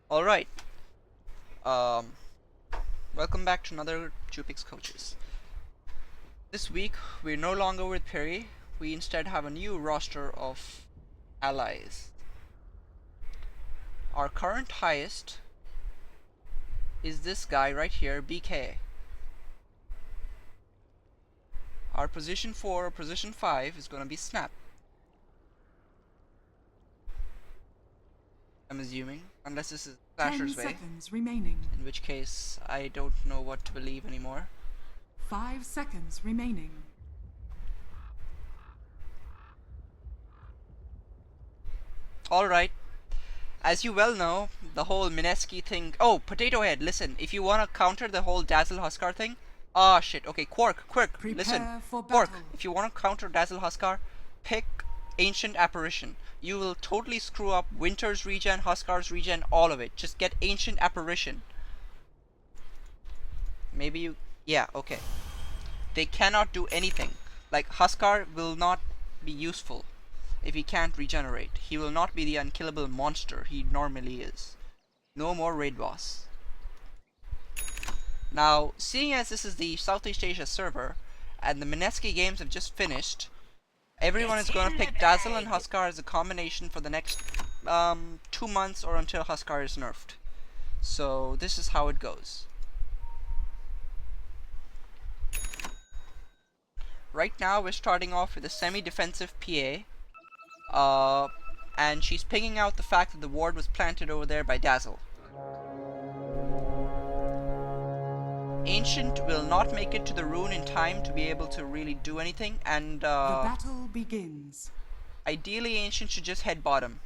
Alright, um, welcome back to another JupiX Coaches. This week, we're no longer with Perry, we instead have a new roster of allies. Our current highest is this guy right here, BK. Our position 4 or position 5 is gonna be Snap. I'm assuming, unless this is Slasher's 10 way, seconds remaining. in which case I don't know what to believe anymore. 5 seconds remaining. Alright, as you well know, the whole Mineski thing. Oh, Potato Head, listen, if you want to counter the whole Dazzle Huskar thing. Ah, shit. Okay, Quark, listen. Prepare for Quark, battle. if you want to counter Dazzle Huskar, pick Ancient Apparition. You will totally screw up Winter's regen, Huskar's regen, all of it. Just get Ancient Apparition. Maybe you. Yeah, okay. They cannot do anything. Like, Huskar will not be useful if he can't regenerate. He will not be the unkillable monster he normally is. No more raid boss. Now, seeing as this is the Southeast Asia server, and the Mineski games have just finished, everyone is going to pick Dazzle and Huskar as a combination for the next 2 months or until Huskar is nerfed. So this is how it goes. Right now we're starting off with a semi-defensive PA, and she's pinging out the fact that the ward was planted over there by Dazzle. Ancient will not make it to the rune in time to be able to really do anything, and The battle begins. ideally Ancient should just head bottom.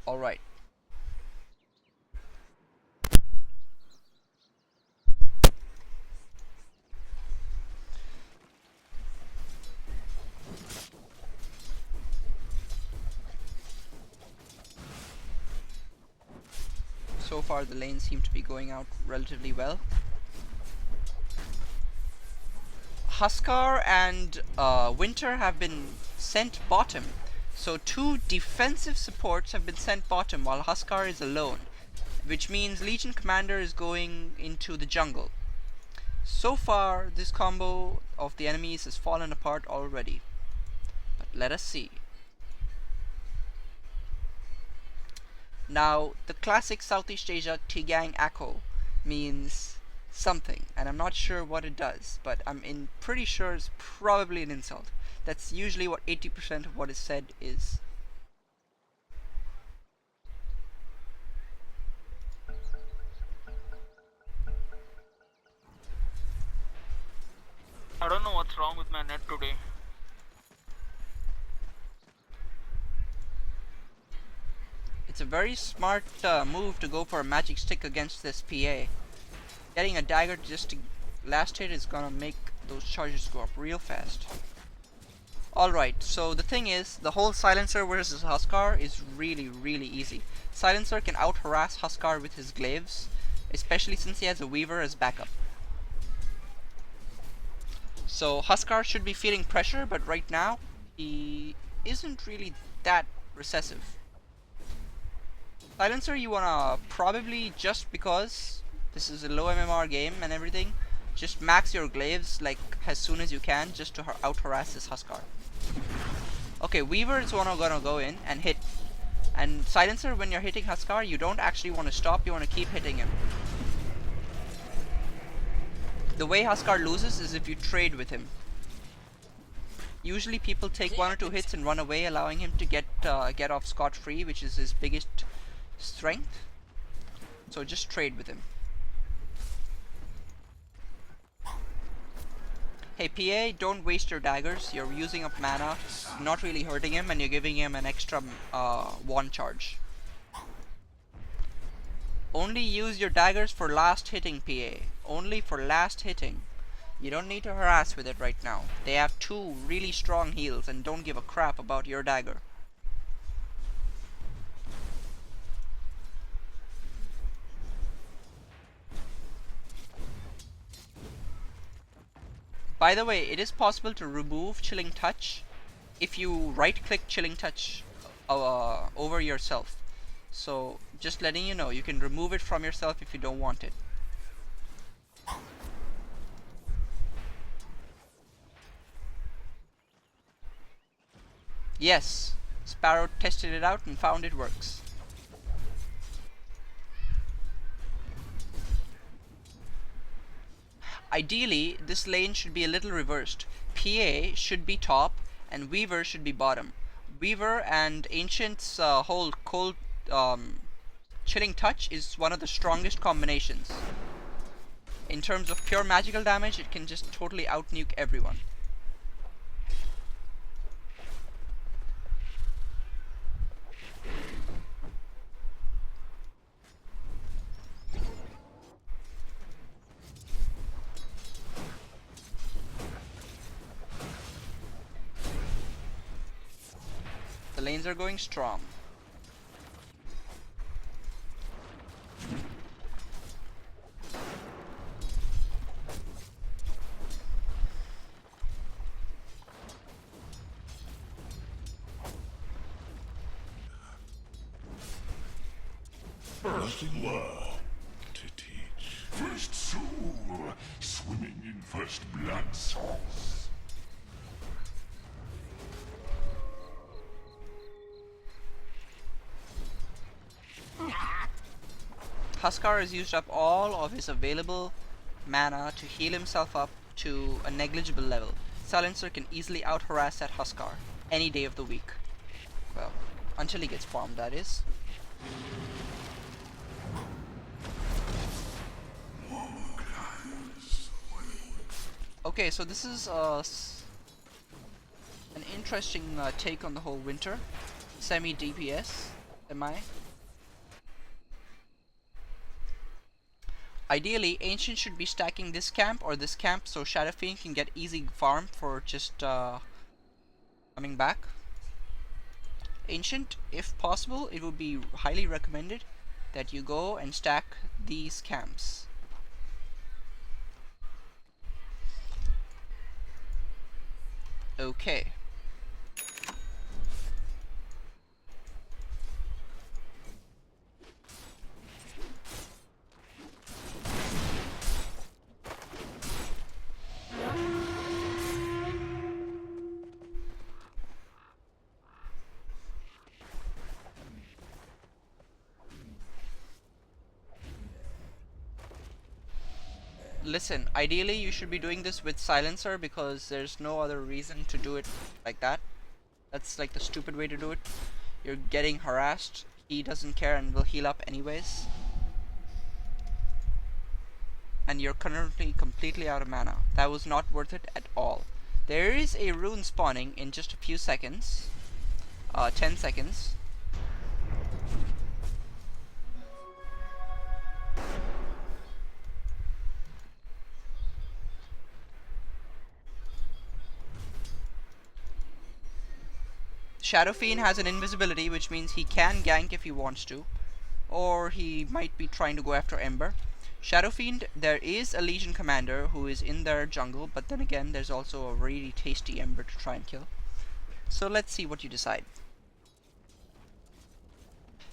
Alright. So far the lanes seem to be going out relatively well. Huskar and Winter have been sent bottom. So 2 defensive supports have been sent bottom while Huskar is alone, which means Legion Commander is going into the jungle. So far this combo of the enemies has fallen apart already, but let us see. Now, the classic Southeast Asia Tigang Akko means something, and I'm not sure what it does, but I'm pretty sure it's probably an insult. That's usually what 80% of what is said is. I don't know what's wrong with my net today. It's a very smart move to go for a magic stick against this PA. Getting a dagger just to last hit is gonna make those charges go up real fast. Alright, so the thing is, the whole Silencer versus Huskar is really easy. Silencer can out-harass Huskar with his glaives, especially since he has a Weaver as backup. So Huskar should be feeling pressure, but right now, he isn't really that recessive. Silencer, you wanna probably, just because this is a low MMR game and everything, just max your glaives like as soon as you can, just to out-harass this Huskar. Okay, Weaver is gonna go in and hit. And Silencer, when you're hitting Huskar, you don't actually want to stop, you want to keep hitting him. The way Huskar loses is if you trade with him. Usually people take 1 or 2 hits and run away, allowing him to get off scot-free, which is his biggest strength. So just trade with him. Hey PA, don't waste your daggers. You're using up mana, not really hurting him, and you're giving him an extra wand charge. Only use your daggers for last hitting, PA. Only for last hitting. You don't need to harass with it right now. They have 2 really strong heals and don't give a crap about your dagger. By the way, it is possible to remove Chilling Touch if you right-click Chilling Touch over yourself. So, just letting you know, you can remove it from yourself if you don't want it. Yes, Sparrow tested it out and found it works. Ideally, this lane should be a little reversed. PA should be top and Weaver should be bottom. Weaver and Ancient's whole cold Chilling Touch is one of the strongest combinations. In terms of pure magical damage, it can just totally out-nuke everyone. The lanes are going strong. Nothing more to teach. First soul, swimming in first blood sauce. Huskar has used up all of his available mana to heal himself up to a negligible level. Silencer can easily out-harass that Huskar any day of the week. Well, until he gets farmed, that is. Okay, so this is an interesting take on the whole winter. Semi-DPS, semi. Ideally, Ancient should be stacking this camp or this camp so Shadow Fiend can get easy farm for just coming back. Ancient, if possible, it would be highly recommended that you go and stack these camps. Okay. Listen, ideally you should be doing this with Silencer because there's no other reason to do it like that. That's like the stupid way to do it. You're getting harassed, he doesn't care and will heal up anyways. And you're currently completely out of mana. That was not worth it at all. There is a rune spawning in just a few seconds. 10 seconds. Shadow Fiend has an invisibility, which means he can gank if he wants to. Or he might be trying to go after Ember. Shadow Fiend, there is a Legion Commander who is in their jungle, but then again, there's also a really tasty Ember to try and kill. So let's see what you decide.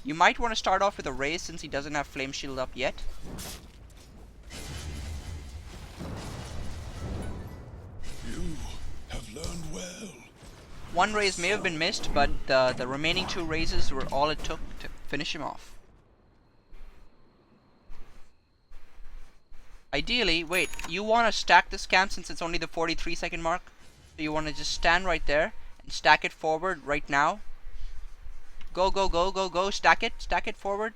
You might want to start off with a Raze since he doesn't have Flame Shield up yet. You have learned well. One Raze may have been missed, but the remaining 2 Razes were all it took to finish him off. Ideally, wait, you want to stack this camp since it's only the 43-second mark? So you want to just stand right there and stack it forward right now. Go, go, go, go, go, stack it forward.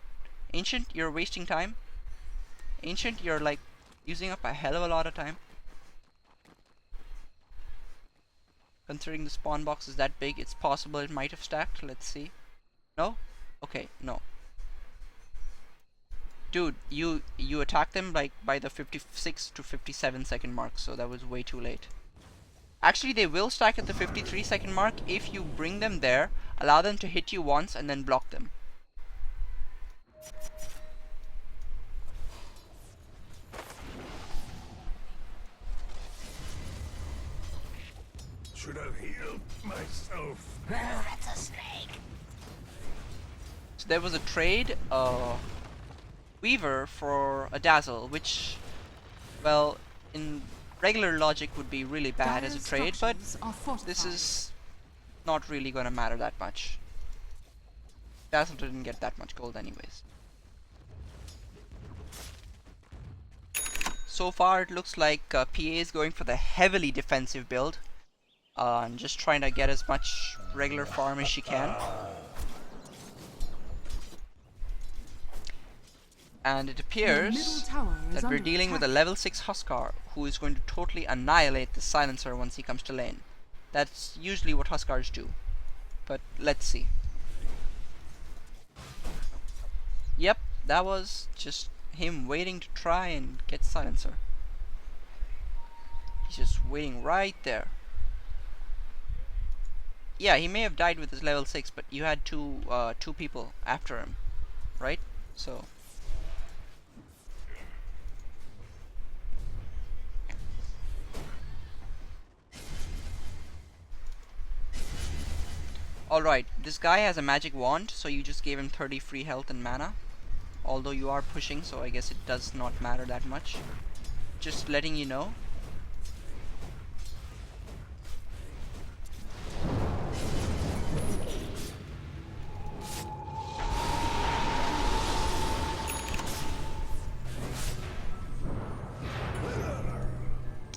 Ancient, you're wasting time. Ancient, you're like using up a hell of a lot of time. Considering the spawn box is that big, it's possible it might have stacked. Let's see. No? Okay, no. Dude, you attacked them like by the 56 to 57 second mark, so that was way too late. Actually, they will stack at the 53 second mark if you bring them there, allow them to hit you once, and then block them. should have healed myself. So there was a trade, Weaver for a Dazzle, which, well, in regular logic would be really bad as a Dire's trade, but structures are fortified. this is not really gonna matter that much. Dazzle didn't get that much gold anyways. So far it looks like PA is going for the heavily defensive build, and just trying to get as much regular farm as she can. And it Your middle appears tower is that we're under dealing with a attack. level 6 Huskar who is going to totally annihilate the Silencer once he comes to lane. That's usually what Huskars do. But let's see. Yep, that was just him waiting to try and get Silencer. He's just waiting right there. Yeah, he may have died with his level 6, but you had two people after him, right? So alright, this guy has a magic wand, so you just gave him 30 free health and mana. Although you are pushing, so I guess it does not matter that much. Just letting you know.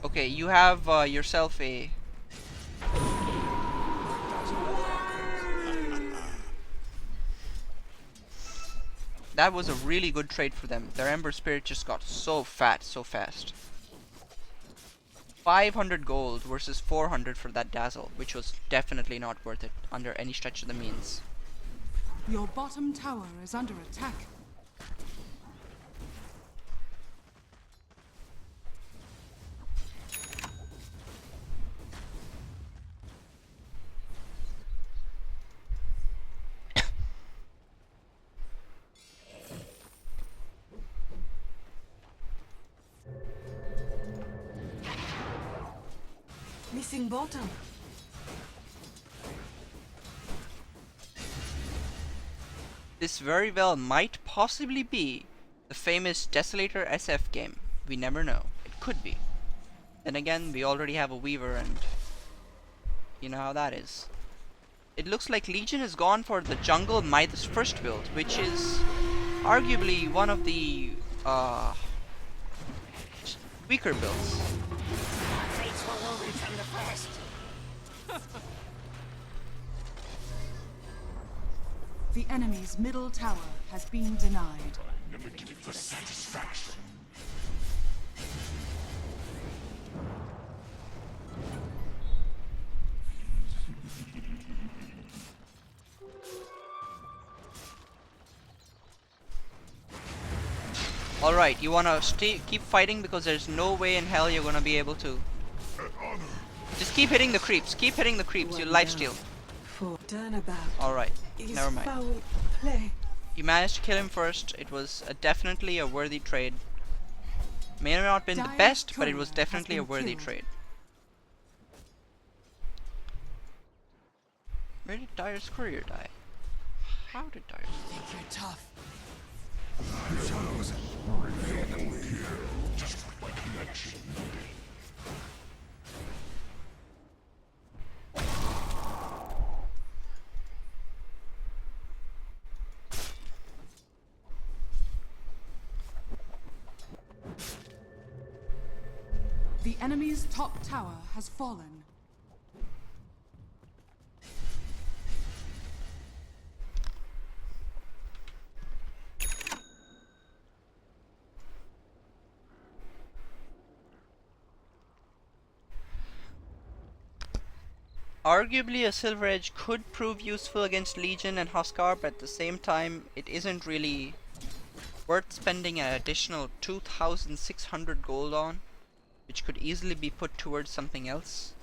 Okay, you have yourself a... That was a really good trade for them. Their Ember Spirit just got so fat so fast. 500 gold versus 400 for that Dazzle, which was definitely not worth it under any stretch of the means. Your bottom tower is under attack. Missing bottom. This very well might possibly be the famous Desolator SF game. We never know. It could be. Then again, we already have a Weaver and you know how that is. It looks like Legion has gone for the Jungle Midas first build, which is arguably one of the weaker builds. The enemy's middle tower has been denied. Never give it the satisfaction. Alright, you wanna keep fighting because there's no way in hell you're gonna be able to. Just keep hitting the creeps, keep hitting the creeps, you'll lifesteal. For turnabout. Alright, It is never mind. foul play. You managed to kill him first. It was definitely a worthy trade. May have not been the Dire's best, but it courier was has definitely a been worthy killed. trade. Where did Dire's courier die? How did Dire's... Think you're tough. Just what my connection needed. The enemy's top tower has fallen. Arguably a Silver Edge could prove useful against Legion and Huskar, but at the same time it isn't really worth spending an additional 2,600 gold on, which could easily be put towards something else.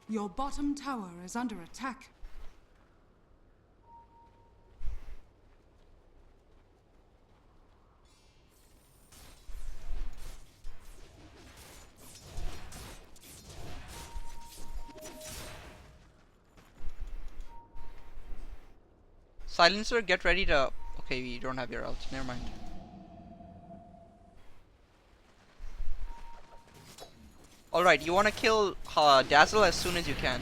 Your bottom tower is under attack. Silencer, get ready to... Okay, you don't have your ult. Never mind. Alright, you want to kill Dazzle as soon as you can.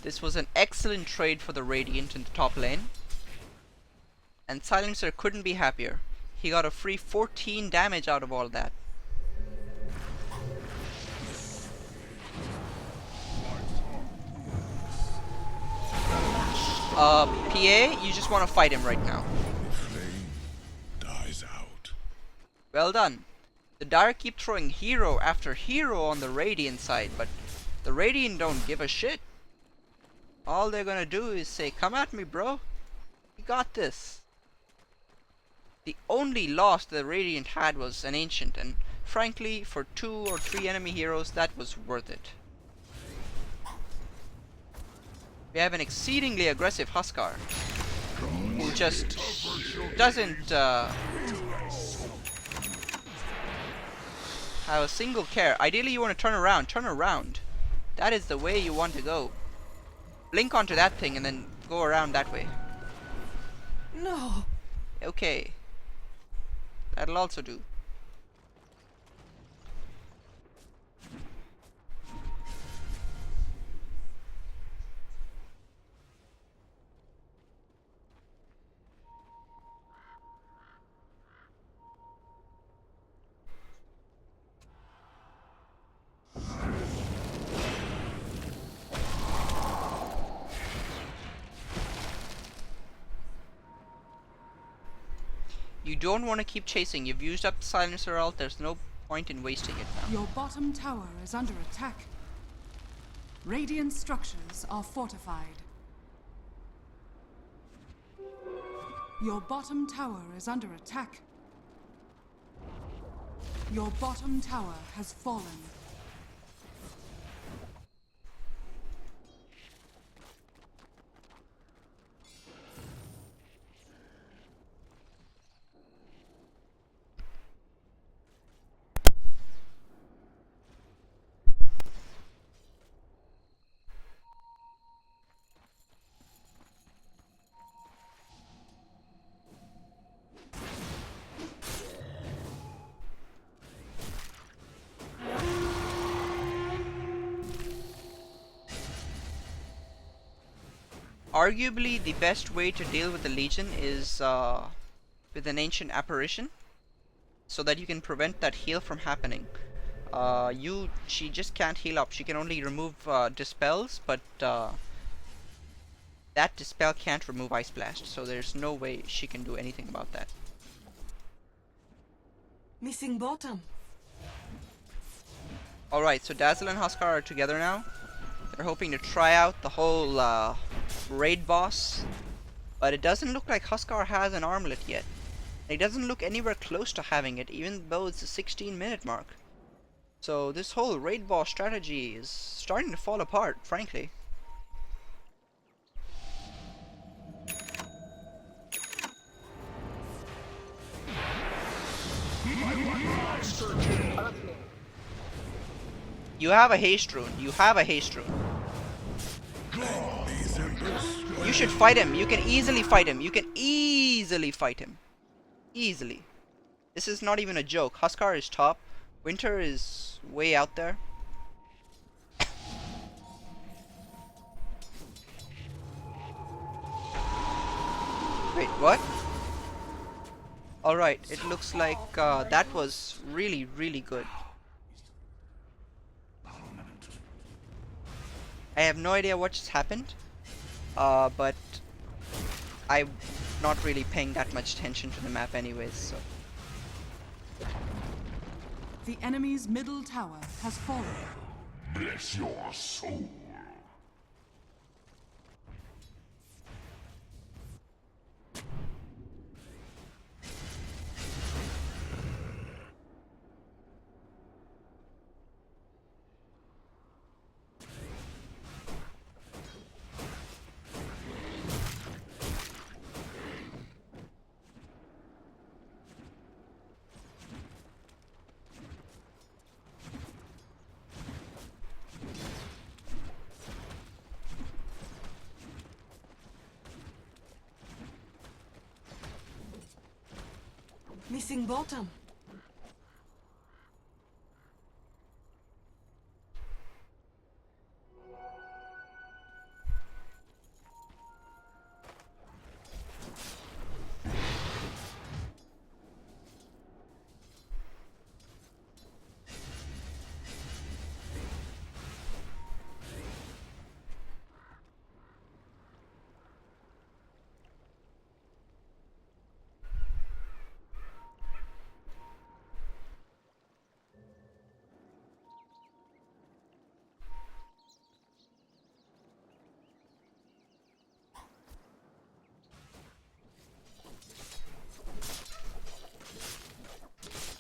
This was an excellent trade for the Radiant in the top lane. And Silencer couldn't be happier. He got a free 14 damage out of all that. PA, you just want to fight him right now. Flame dies out. Well done. The Dire keep throwing hero after hero on the Radiant side, but the Radiant don't give a shit. All they're gonna do is say, come at me, bro. You got this. The only loss the Radiant had was an Ancient, and frankly, for 2 or 3 enemy heroes, that was worth it. We have an exceedingly aggressive Huskar, who just doesn't have a single care. Ideally, you want to turn around. Turn around. That is the way you want to go. Blink onto that thing and then go around that way. No. Okay. That'll also do. You don't want to keep chasing. You've used up the Silencer ult. There's no point in wasting it now. Your bottom tower is under attack. Radiant structures are fortified. Your bottom tower is under attack. Your bottom tower has fallen. Arguably, the best way to deal with the Legion is with an Ancient Apparition, so that you can prevent that heal from happening. She just can't heal up. She can only remove dispels, but that dispel can't remove Ice Blast, so there's no way she can do anything about that. Missing bottom. Alright, so Dazzle and Huskar are together now. They're hoping to try out the whole raid boss, but it doesn't look like Huskar has an armlet yet. It doesn't look anywhere close to having it, even though it's a 16-minute mark. So this whole raid boss strategy is starting to fall apart, frankly. You have a haste rune. You have a haste rune. You should fight him. You can easily fight him. You can easily fight him. Easily. This is not even a joke. Huskar is top. Winter is way out there. Wait, what? Alright, it looks like that was really, really good. I have no idea what just happened, but I'm not really paying that much attention to the map anyways, so. The enemy's middle tower has fallen. Bless your soul. Missing bottom.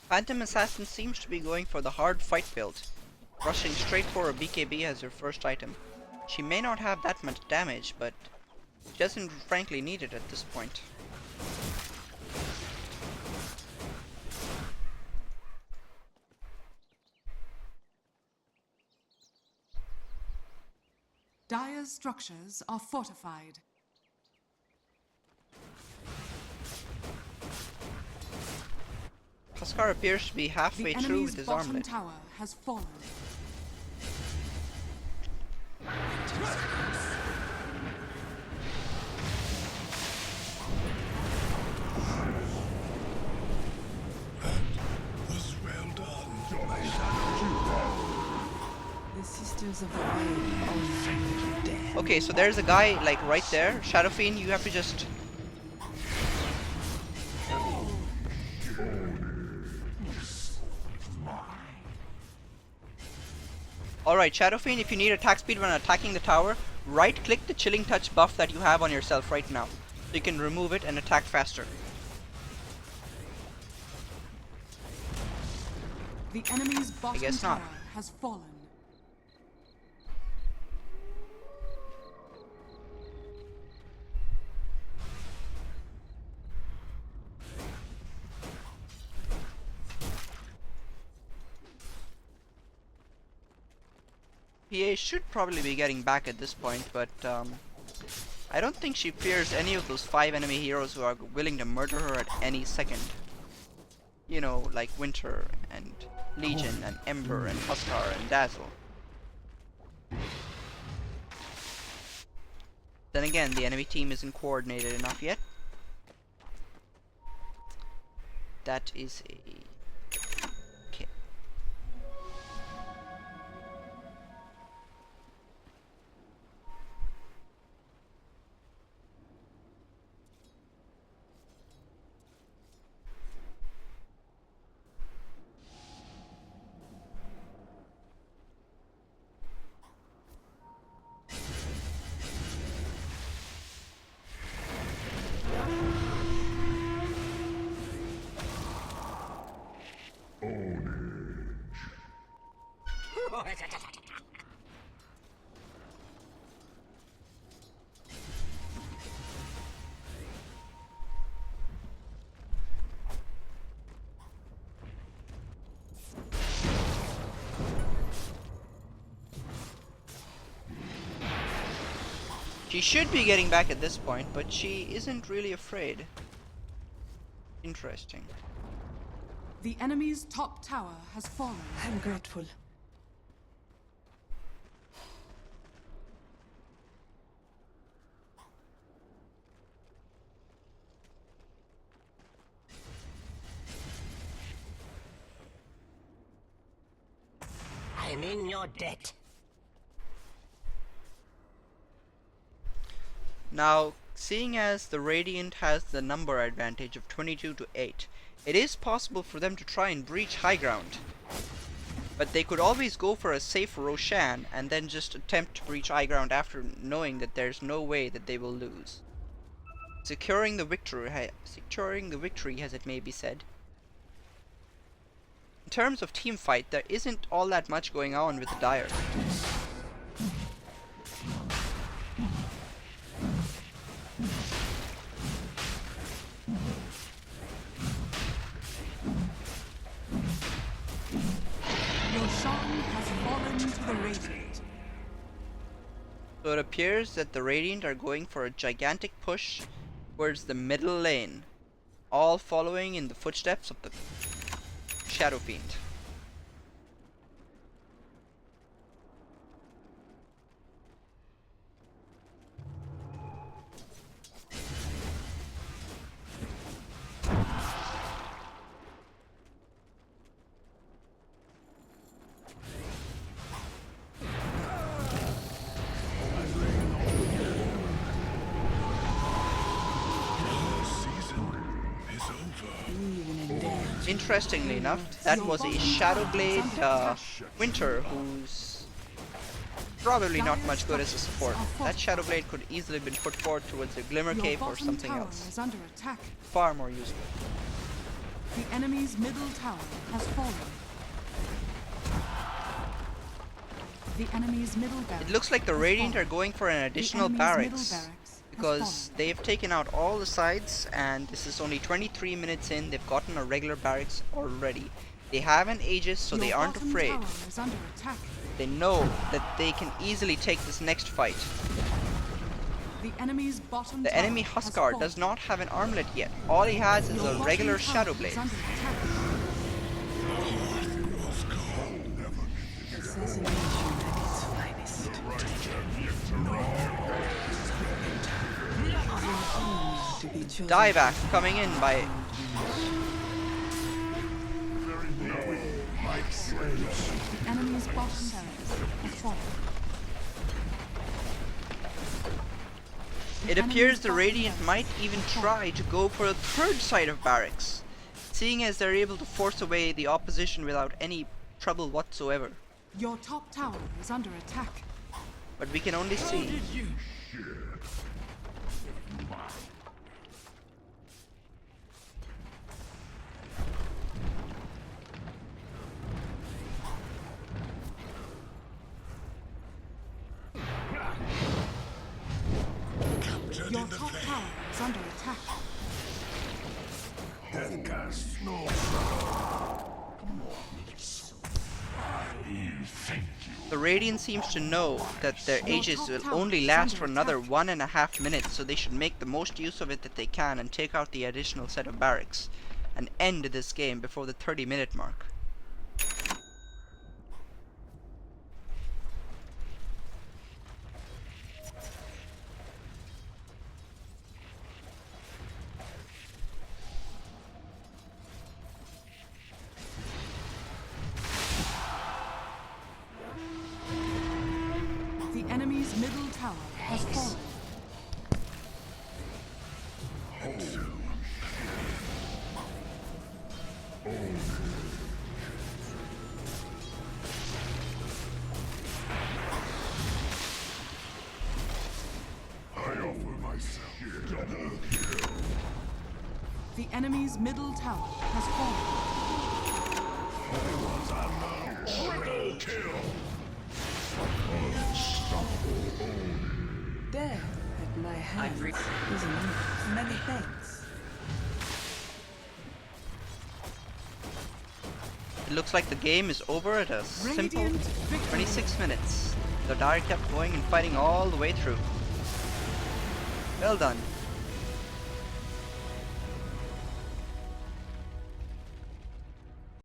Phantom Assassin seems to be going for the hard fight build, rushing straight for a BKB as her first item. She may not have that much damage, but she doesn't frankly need it at this point. Dire's structures are fortified. Huskar appears to be halfway The through enemy's with his bottom armlet. tower has fallen. Was well done. The Sisters of the Way are dead. Okay, so there's a guy like right there. Shadow Fiend, you have to just... Alright, Shadow Fiend, if you need attack speed when attacking the tower, right click the Chilling Touch buff that you have on yourself right now. So you can remove it and attack faster. The enemy's bottom guess tower not. has fallen. PA should probably be getting back at this point, but I don't think she fears any of those 5 enemy heroes who are willing to murder her at any second. You know, like Winter and Legion and Ember and Huskar and Dazzle. Then again, the enemy team isn't coordinated enough yet. That is a... Okay. She should be getting back at this point, but she isn't really afraid. Interesting. The enemy's top tower has fallen. I'm grateful. I'm in your debt. Now, seeing as the Radiant has the number advantage of 22 to 8, it is possible for them to try and breach high ground. But they could always go for a safe Roshan and then just attempt to breach high ground after knowing that there's no way that they will lose. Securing the victory, as it may be said. In terms of team fight, there isn't all that much going on with the Dire. Roshan has fallen to the Radiant. So it appears that the Radiant are going for a gigantic push towards the middle lane. all following in the footsteps of the Shadow Fiend. Interestingly enough, that was a Shadowblade Winter who's probably not much good as a support. That Shadowblade could easily been put forward towards a Glimmer Your Cape or bottom something tower else. is under attack. Far more useful. The enemy's middle tower has fallen. The enemy's middle barracks It looks like the has Radiant fallen. are going for an The additional enemy's middle barracks barracks has because fallen. they've taken out all the sides and this is only 23 minutes in. They've gotten a regular barracks already. They have an Aegis, so Your they aren't bottom afraid. tower is under attack. They know that they can easily take this next fight. The enemy's bottom The tower enemy has Huskar fallen. does not have an armlet yet. All he has is Your a bottom regular tower Shadow is Blade. under attack. Assassination at its finest. To be chosen. Dieback coming in by The enemy's bottom barracks has fallen. It appears the Radiant might even try to go for a third side of barracks, seeing as they're able to force away the opposition without any trouble whatsoever. Your top tower is under attack. But we can only see. Your top tower is under attack. The Radiant seems to know that their Aegis will only last for another 1.5 minutes, so they should make the most use of it that they can and take out the additional set of barracks and end this game before the 30-minute mark. The enemy's middle tower has fallen. The enemy's middle tower has fallen. Death at my hands is enough. Many thanks. It looks like the game is over at a simple Radiant victory. 26 minutes. The Dire kept going and fighting all the way through. Well done.